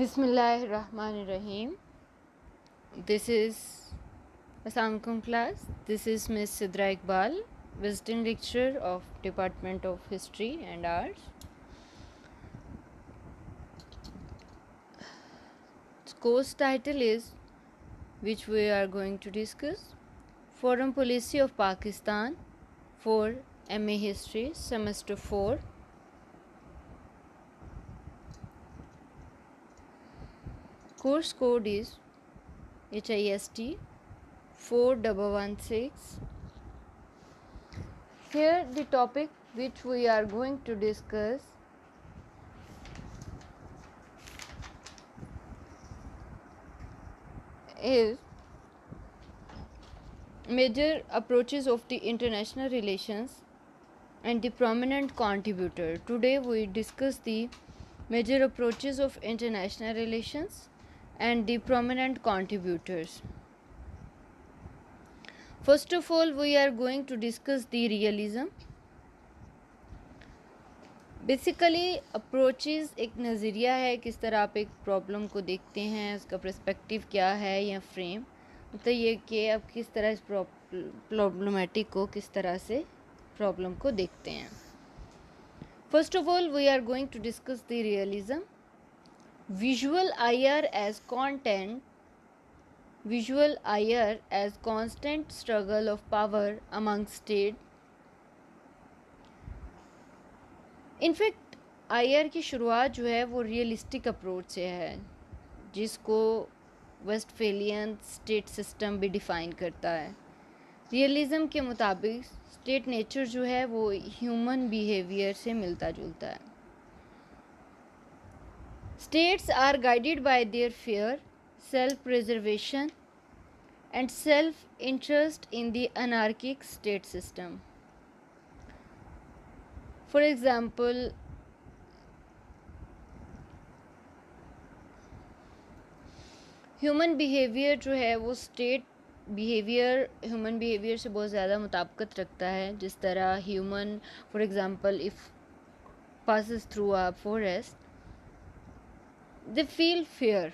Bismillahirrahmanirrahim. This is Assalamualaikum class. This is Miss Sidra Iqbal, visiting lecturer of Department of History and Arts. The course title is, which we are going to discuss, Foreign Policy of Pakistan for MA History, Semester 4. Course code is HIST 4116. Here the topic which we are going to discuss is major approaches of the international relations and the prominent contributor. Today we discuss the major approaches of international relations and the prominent contributors. First of all, we are going to discuss the realism. Basically approaches एक नज़रिया है, किस तरह आप एक problem को देखते हैं, उसका पर्सपेक्टिव क्या है या फ्रेम, मतलब ये कि आप किस तरह इस प्रॉब्लमेटिक को किस तरह से प्रॉब्लम को देखते हैं. First of all we are going to discuss the realism. Visual IR as content, visual IR as constant struggle of power among state. In fact IR की शुरुआत जो है वो रियलिस्टिक अप्रोच से है, जिसको वेस्टफेलियन स्टेट सिस्टम भी डिफ़ाइन करता है. रियलिज़म के मुताबिक स्टेट नेचर जो है वो ह्यूमन बिहेवियर से मिलता जुलता है. States are guided by their fear, self preservation and self interest in the anarchic state system. For example, human behaviour जो है वो स्टेट बिहेवियर ह्यूमन बिहेवियर से बहुत ज़्यादा मुताबिकत रखता है. जिस तरह human, for example, if passes through a forest, they feel fear.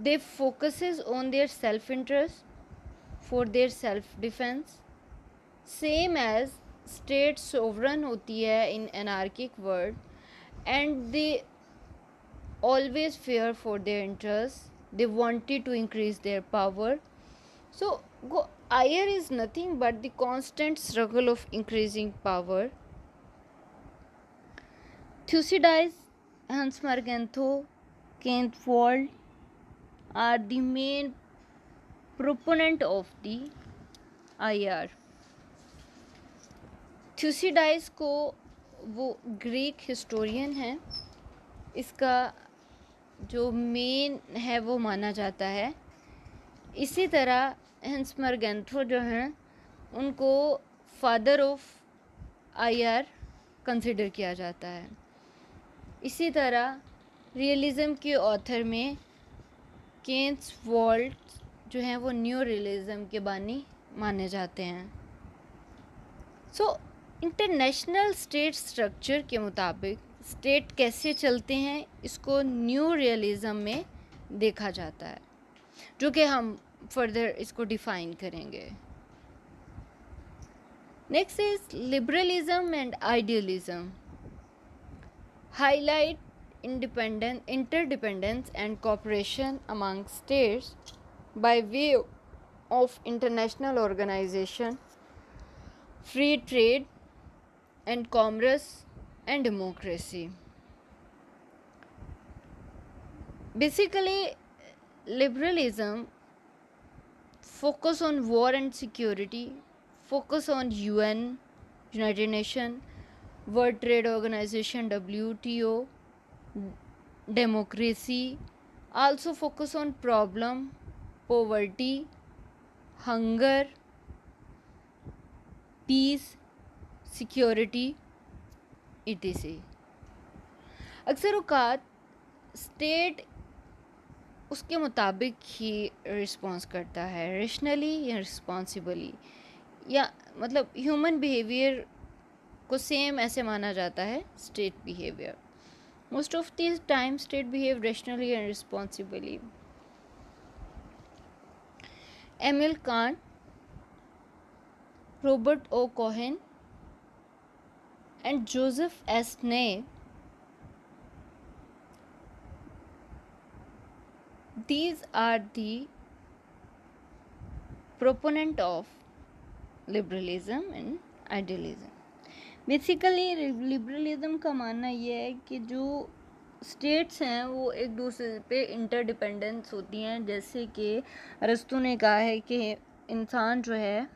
They focuses on their self-interest for their self-defense. Same as state sovereign होती है in anarchic world, and they always fear for their interests. They wanted to increase their power. So IR is nothing but the constant struggle of increasing power. Thucydides, Hans Margentho, Kenneth Wald are the main proponent of the IR. Thucydides को वो Greek historian है, इसका जो main है वो माना जाता है. इसी तरह हेंस मर्गेंथो जो हैं उनको फादर ऑफ आईआर कंसिडर किया जाता है. इसी तरह रियलिज़म के ऑथर में केन्स वॉल्ट जो हैं वो न्यू रियलिज़म के बानी माने जाते हैं. सो इंटरनेशनल स्टेट स्ट्रक्चर के मुताबिक स्टेट कैसे चलते हैं इसको न्यू रियलिज़म में देखा जाता है, जो कि हम फर्दर इसको डिफ़ाइन करेंगे. Next is liberalism and idealism. Highlight interdependence and cooperation among states by way of international organization, free trade and commerce and democracy. Basically, liberalism focus on war and security, focus on UN, United Nations, World Trade Organization, WTO, democracy, also focus on problem, poverty, hunger, peace, security, etc. अक्सर औक़ात state उसके मुताबिक ही response करता है, rationally या responsibly, या मतलब human behaviour को सेम ऐसे माना जाता है state behaviour. Most of the time state behave rationally and responsibly. Emil Kant, Robert O. Cohen, and Joseph S. Nye, these are the proponent of liberalism and idealism. Basically liberalism का मानना ये है कि जो स्टेट्स हैं वो एक दूसरे पे इंटरडिपेंडेंस होती हैं, जैसे कि अरस्तू ने कहा है कि इंसान जो है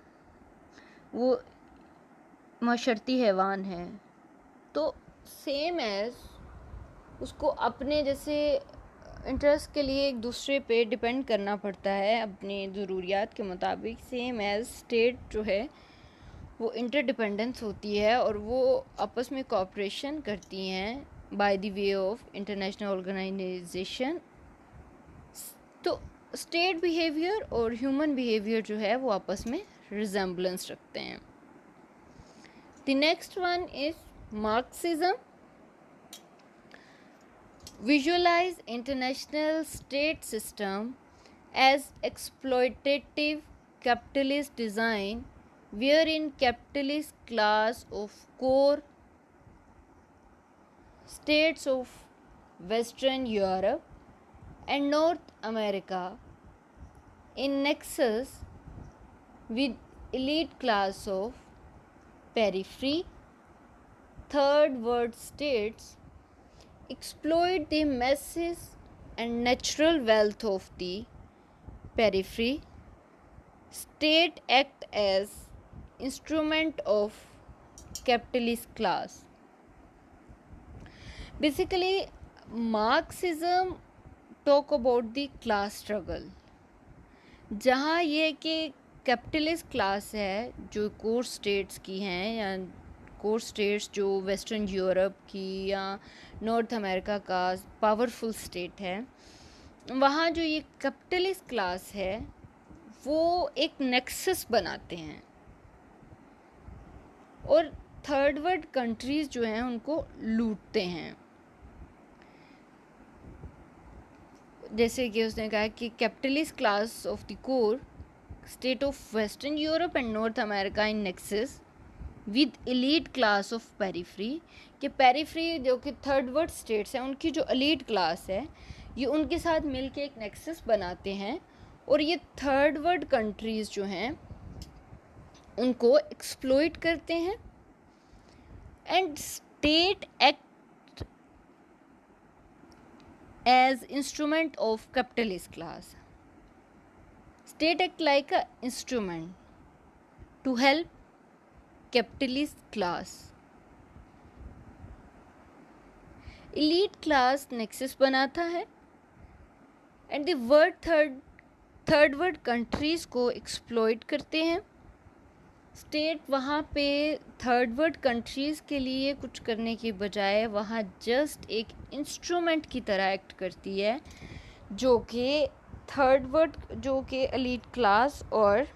वो माशरती हैवान है, तो सेम एज उसको अपने जैसे इंटरेस्ट के लिए एक दूसरे पे डिपेंड करना पड़ता है अपनी ज़रूरियात के मुताबिक, सेम एज स्टेट जो है वो इंटरडिपेंडेंस होती है और वो आपस में कोऑपरेशन करती हैं by the way of international organisation. तो स्टेट बिहेवियर और ह्यूमन बिहेवियर जो है वो आपस में रिजेम्बलेंस रखते हैं। The next one is Marxism. Visualize international state system as exploitative capitalist design wherein capitalist class of core states of Western Europe and North America in nexus with elite class of periphery third world states exploit the masses and natural wealth of the periphery. State act as instrument of capitalist class. Basically, Marxism talk about the class struggle, जहाँ ये कि capitalist class है जो core states की हैं या core states जो western Europe की या नॉर्थ अमेरिका का पावरफुल स्टेट है, वहाँ जो ये कैपिटलिस्ट क्लास है वो एक नेक्सस बनाते हैं और थर्ड वर्ल्ड कंट्रीज़ जो हैं उनको लूटते हैं। जैसे कि उसने कहा कि capitalist class of the core state of western Europe and north America in nexus with elite class of periphery, कि पेरिफ्री जो कि थर्ड वर्ल्ड स्टेट्स हैं उनकी जो एलीट क्लास है ये उनके साथ मिलके एक नेक्सस बनाते हैं और ये थर्ड वर्ल्ड कंट्रीज़ जो हैं उनको एक्सप्लॉइट करते हैं। And state act as instrument of capitalist class. State act like a instrument to help capitalist class. elite class nexus बनाता है and the world third world countries को exploit करते हैं। स्टेट वहाँ पे थर्ड वर्ल्ड कंट्रीज़ के लिए कुछ करने के बजाय वहाँ जस्ट एक इंस्ट्रूमेंट की तरह एक्ट करती है, जो कि थर्ड वर्ल्ड जो कि एलीट क्लास और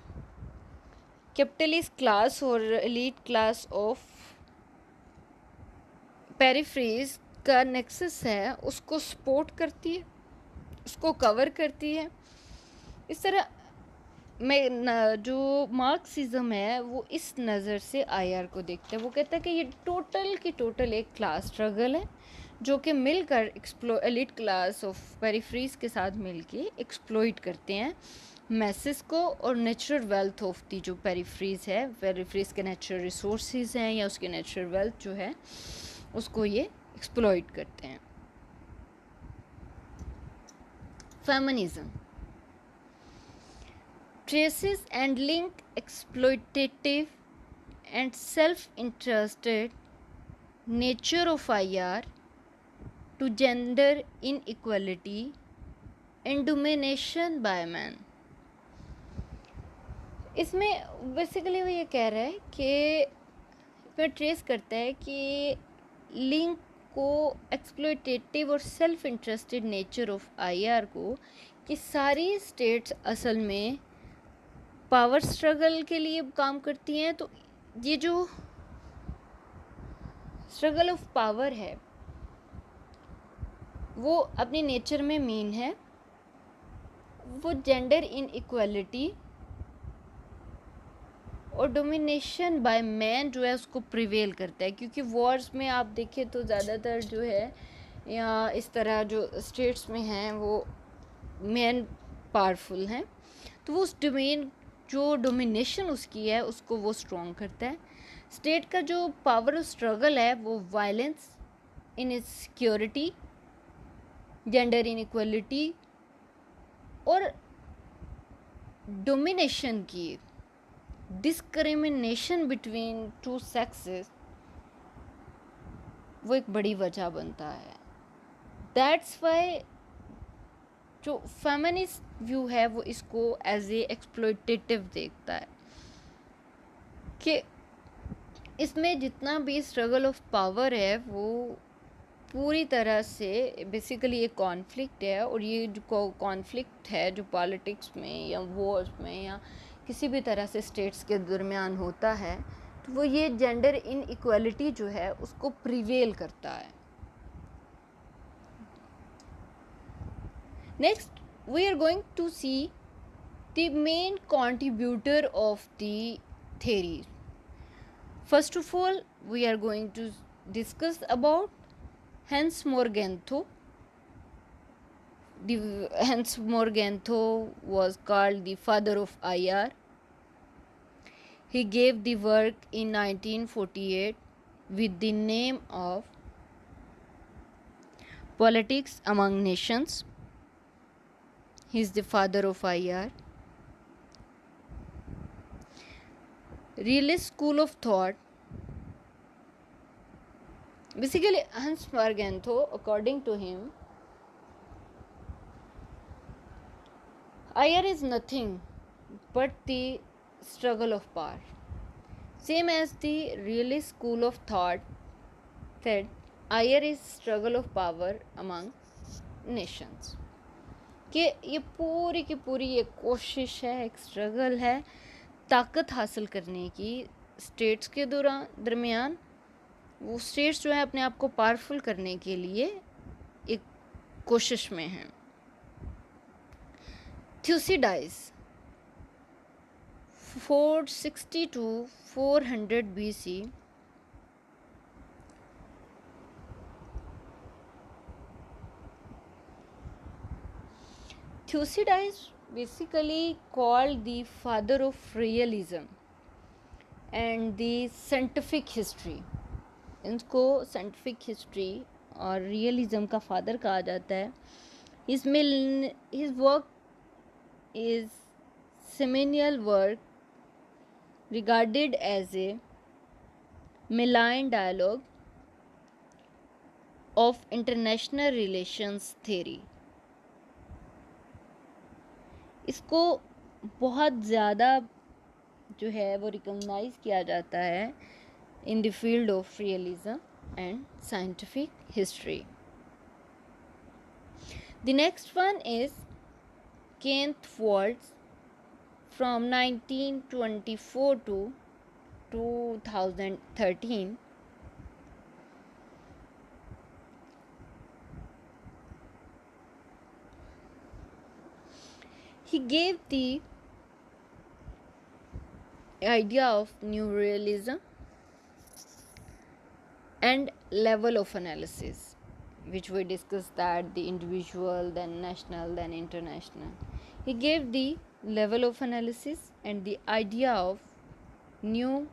कैपिटलिस्ट क्लास और एलीट क्लास ऑफ पेरिफ्रीज का नेक्सस है उसको सपोर्ट करती है, उसको कवर करती है। इस तरह में जो मार्क्सिज्म है वो इस नज़र से आईआर को देखता है। वो कहता है कि ये टोटल की टोटल एक क्लास स्ट्रगल है जो कि मिलकर एलीट क्लास ऑफ पेरिफ्रीज के साथ मिलके एक्सप्लॉइट करते हैं मैसेस को और नेचुरल वेल्थ ऑफ दी जो पेरिफ्रीज है, पेरिफ्रीज के नेचुरल रिसोर्सेज हैं या उसके नेचुरल वेल्थ जो है उसको ये एक्सप्लॉइट करते हैं। Feminism traces and link exploitative and self-interested nature of IR to gender inequality and domination by man. इसमें बेसिकली वो ये कह रहा है कि इसमें ट्रेस करता है कि लिंक को एक्सप्लोइटेटिव और self interested nature of IR को कि सारी स्टेट्स असल में पावर स्ट्रगल के लिए काम करती हैं। तो ये जो स्ट्रगल ऑफ पावर है वो अपनी नेचर में मीन है, वो जेंडर इन इक्वलिटी और डोमिनेशन बाय मैन जो है उसको प्रिवेल करता है, क्योंकि वॉर्स में आप देखें तो ज़्यादातर जो है या इस तरह जो स्टेट्स में हैं वो मैन पावरफुल हैं, तो वो उस डोमेन जो डोमिनेशन उसकी है उसको वो स्ट्रॉन्ग करता है। स्टेट का जो पावर स्ट्रगल है वो वायलेंस, इनसिक्योरिटी, जेंडर इनइक्वलिटी और डोमिनेशन की डिस्क्रिमिनेशन बिटवीन टू सेक्सेस वो एक बड़ी वजह बनता है। दैट्स वाई जो फेमिनिस्ट व्यू है वो इसको एज ए एक्सप्लॉयटेटिव देखता है कि इसमें जितना भी स्ट्रगल ऑफ पावर है वो पूरी तरह से बेसिकली एक कॉन्फ्लिक्ट है, और ये जो कॉन्फ्लिक्ट है जो पॉलिटिक्स में या वॉर्स में या किसी भी तरह से स्टेट्स के दरमियान होता है, तो वो ये जेंडर इन इक्वलिटी जो है उसको प्रिवेल करता है। Next we are going to see the main contributor of the theory. First of all, we are going to discuss about Hans Morgenthau. Hans Morgenthau was called the father of IR. He gave the work in 1948 with the name of Politics Among Nations. He is the father of IR. Realist school of thought. Basically, Hans Morgenthau, according to him, IR is nothing but the struggle of power. Same as the realist school of thought said, IR is struggle of power among nations. कि ये पूरी की पूरी एक कोशिश है, एक struggle है ताकत हासिल करने की स्टेट्स के दरमियान। वो स्टेट्स जो है अपने आप को पावरफुल करने के लिए एक कोशिश में हैं। Thucydides 460 to 400 BC Thucydides basically called the father of realism and the scientific history. इनको साइंटिफिक हिस्ट्री और रियलिज्म का फादर कहा जाता है। His work is seminal work regarded as a malign dialogue of international relations theory. इसको बहुत ज़्यादा जो है वो रिकॉग्नाइज किया जाता है in the field of realism and scientific history. The next one is Kenneth Waltz from 1924 to 2013. He gave the idea of new realism and level of analysis, which we discussed that the individual, then national, then international. He gave the level of analysis and the idea of new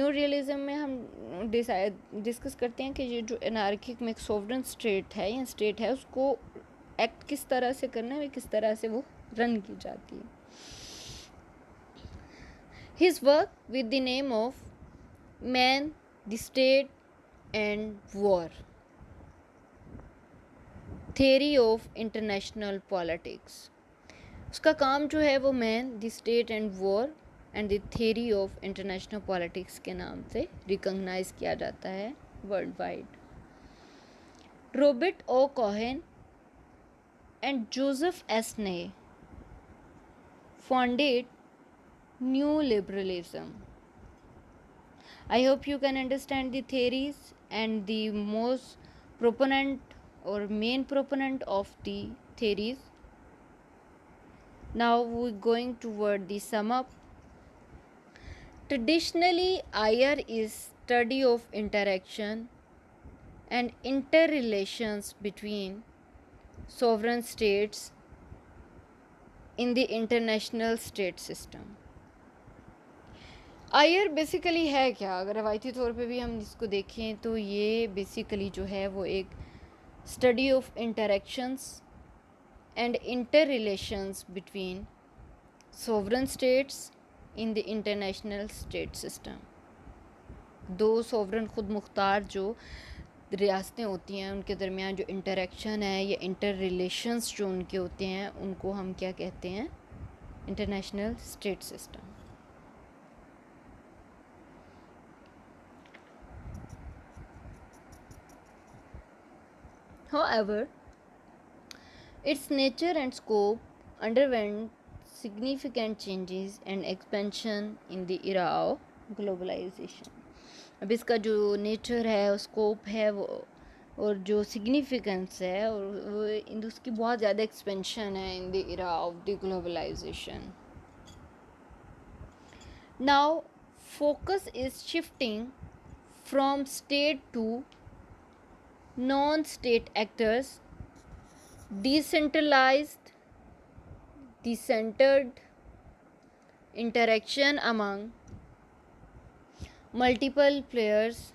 realism में हम discuss करते हैं कि ये जो anarchic में एक sovereign state है या स्टेट है उसको एक्ट किस तरह से करना है, किस तरह से वो रन की जाती है. His work with the name of man, the state and war, theory of international politics. उसका काम जो है वो man, the state and war and the theory of international politics के नाम से रिकॉग्नाइज किया जाता है worldwide. Robert O Keohane and Joseph S. Nye founded New Liberalism. I hope you can understand the theories and the most proponent or main proponent of the theories. Now we're going toward the sum up. Traditionally, IR is study of interaction and interrelations between sovereign states in the international state system. IR basically है क्या? अगर रवायती तौर पे भी हम इसको देखें तो ये बेसिकली जो है वो एक study of interactions and inter relations between sovereign states in the international state system. दो सोवरन खुद मुख्तार जो रियासतें होती हैं उनके दरमियान जो इंटरेक्शन है या इंटर रिलेशंस जो उनके होते हैं उनको हम क्या कहते हैं? International state system. However, its nature and scope underwent significant changes and expansion in the era of globalization. अब इसका जो नेचर है, स्कोप है वो और जो सिग्निफिकेंस है और वो उसकी बहुत ज़्यादा एक्सपेंशन है in the era of the globalization. Now, focus is shifting from state to non-state actors, decentralized, decentered interaction among multiple players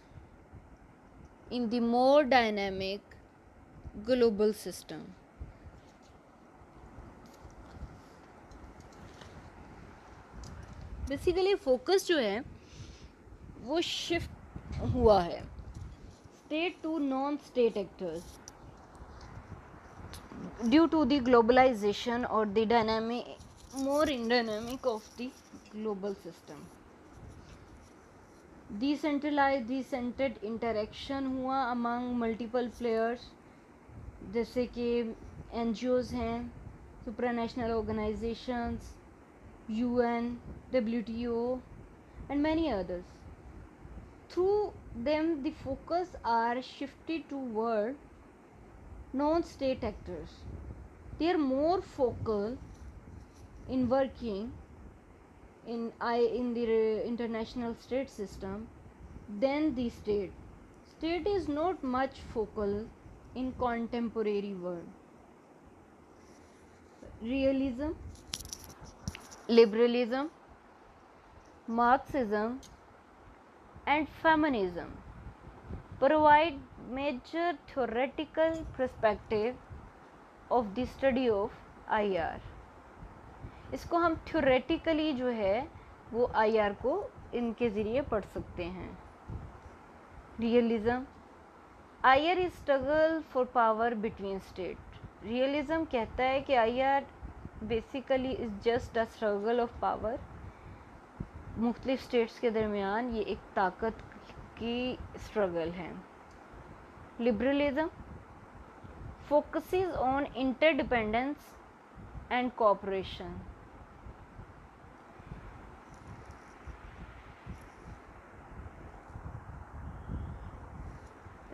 in the more dynamic global system. Basically focus जो है वो शिफ्ट हुआ है state to non-state actors due to the globalization or the more dynamic of the global system. Decentralized, decentered interaction हुआ among multiple players जैसे कि NGOs हैं, supranational organizations, UN, WTO and many others. Through them, the focus are shifted toward non-state actors. They are more focal in working in the international state system than the state. State is not much focal in contemporary world. Realism, liberalism, Marxism and feminism provide major theoretical perspective of the study of IR. इसको हम theoretically जो है वो IR को इनके ज़रिए पढ़ सकते हैं. Realism, IR is struggle for power between state. Realism कहता है कि IR basically is just a struggle of power. मुख्तलिफ स्टेट्स के दरमियान ये एक ताकत की स्ट्रगल है. Liberalism focuses on interdependence and cooperation.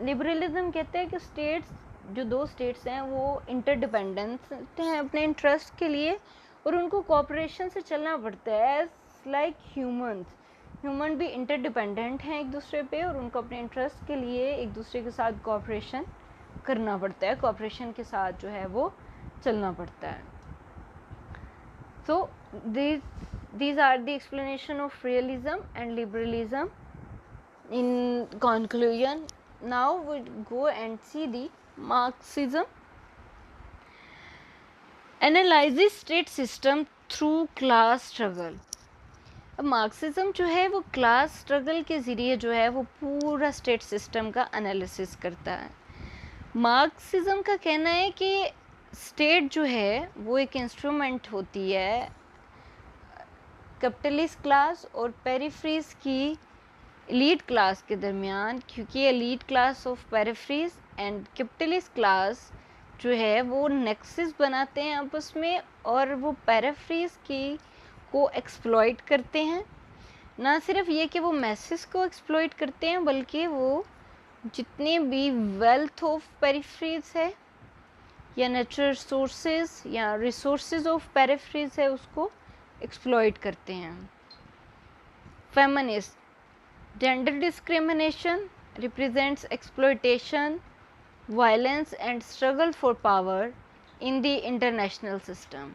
Liberalism कहते हैं कि स्टेट्स जो दो स्टेट्स हैं वो इंटरडिपेंडेंस हैं अपने इंटरेस्ट के लिए और उनको कोऑपरेशन से चलना पड़ता है. लाइक ह्यूमन भी इंटरडिपेंडेंट हैं एक दूसरे पे और उनको अपने इंटरेस्ट के लिए एक दूसरे के साथ कोऑपरेशन करना पड़ता है, कोऑपरेशन के साथ जो है वो चलना पड़ता है. सो these are the explanation of realism and liberalism. In conclusion, now we go and see the Marxism analyzes state system through class struggle. अब मार्क्सिज्म जो है वो क्लास स्ट्रगल के ज़रिए जो है वो पूरा स्टेट सिस्टम का एनालिसिस करता है. मार्क्सिज्म का कहना है कि स्टेट जो है वो एक इंस्ट्रूमेंट होती है कैपिटलिस्ट क्लास और पेरिफ्रीज की एलीट क्लास के दरमियान, क्योंकि elite class of peripheries and capitalist class जो है वो नेक्सस बनाते हैं आपस में और वो पेरिफ्रीज की को एक्सप्लॉइट करते हैं. ना सिर्फ ये कि वो मैसेस को एक्सप्लॉइट करते हैं बल्कि वो जितने भी वेल्थ ऑफ पेरिफेरीज है या नेचुरल रिसोर्सेज या रिसोर्सेज ऑफ पेरिफेरीज है उसको एक्सप्लॉइट करते हैं। Feminist, gender discrimination represents exploitation, violence and struggle for power in the international system।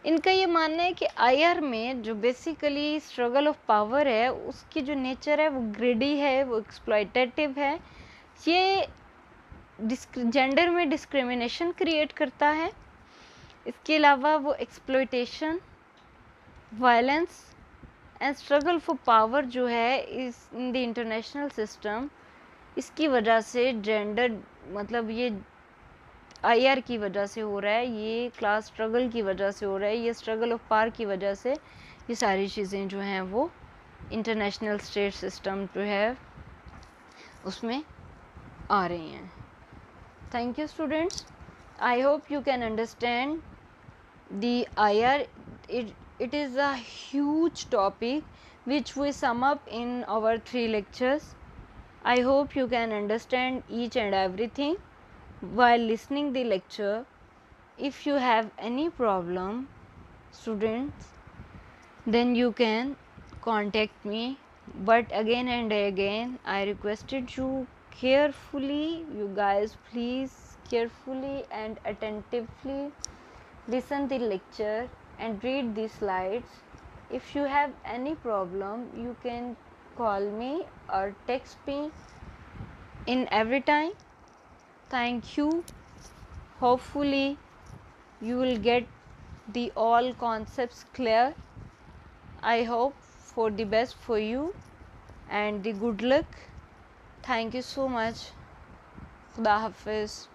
इनका ये मानना है कि आईआर में जो बेसिकली स्ट्रगल ऑफ पावर है उसकी जो नेचर है वो ग्रेडी है, वो एक्सप्लॉयटेटिव है, ये जेंडर में डिस्क्रिमिनेशन क्रिएट करता है। इसके अलावा वो exploitation, violence and struggle for power जो है इस इन द इंटरनेशनल सिस्टम, इसकी वजह से जेंडर मतलब ये आईआर की वजह से हो रहा है, ये क्लास स्ट्रगल की वजह से हो रहा है, ये स्ट्रगल ऑफ पावर की वजह से ये सारी चीज़ें जो हैं वो इंटरनेशनल स्टेट सिस्टम जो है उसमें आ रही हैं। Thank you students, I hope you can understand the IR. It is a huge topic which we sum up in our 3 lectures. I hope you can understand each and everything while listening the lecture. If you have any problem, students, then you can contact me. But again and again, I requested you carefully, you guys please carefully and attentively listen the lecture and read the slides. If you have any problem, you can call me or text me in every time. Thank you. Hopefully you will get the all concepts clear. I hope for the best for you and the good luck. Thank you so much. Khuda Hafiz.